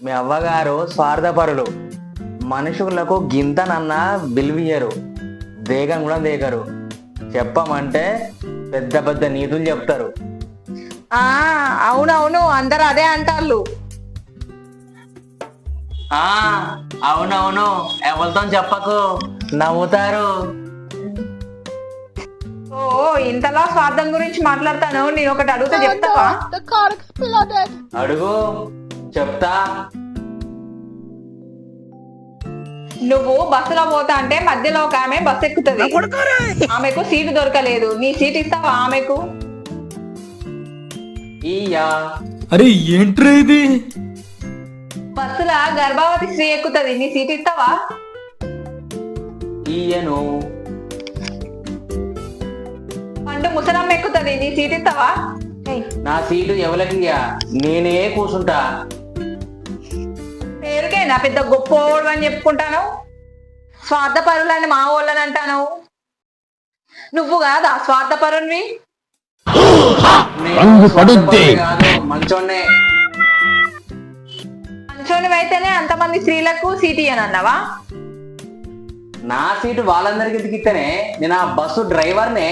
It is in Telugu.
మీ అవ్వగారు స్వార్థపరులు. మనుషులకు గింతనన్నా విలువియ్యరు, దేగం కూడా దేగరు. చెప్పమంటే పెద్ద పెద్ద నీతులు చెప్తారు. ఆ అవునవును, అందరు అదే అంటారు. ఆ అవునవును, ఎవరితో చెప్పకు, నవ్వుతారు. ఓ ఇంతలా స్వార్థం గురించి మాట్లాడతాను. నేను ఒకటి అడుగుతా, చెప్తావా? The car exploded. అడుగు, చెప్తా. నువ్వు బస్సులో పోతా అంటే మధ్యలో ఒక ఆమె బస్సు ఎక్కుతుంది. ఆమెకు సీటు దొరకలేదు. నీ సీట్ ఇస్తావా ఆమెకు? ఈయా. అరే ఏంట్రా ఇది? బస్సులో గర్భవతి స్త్రీ ఎక్కుతుంది. నీ సీట్ ఇస్తావా? ఈయను. పండు ముసలమ్మ ఎక్కుతుంది. నీ సీట్ ఇస్తావా? ఏయ్, నా సీటు ఎవరికియ్యా, నేనే కూర్చుంటా. పేరుకేనా పెద్ద గొప్పోడు అని చెప్పుకుంటాను. స్వార్థపరులని మా వాళ్ళని అంటాను. నువ్వు కాదా స్వార్థపరునివి? నేను స్వార్థపరుడే కాదు, మంచోన్నే. మంచోనివైతేనే అంతమంది స్త్రీలకు సీట్ ఇయ్యనన్నావా? నా సీటు వాళ్ళందరికి ఎదిగితేనే నేను ఆ బస్సు డ్రైవర్నే.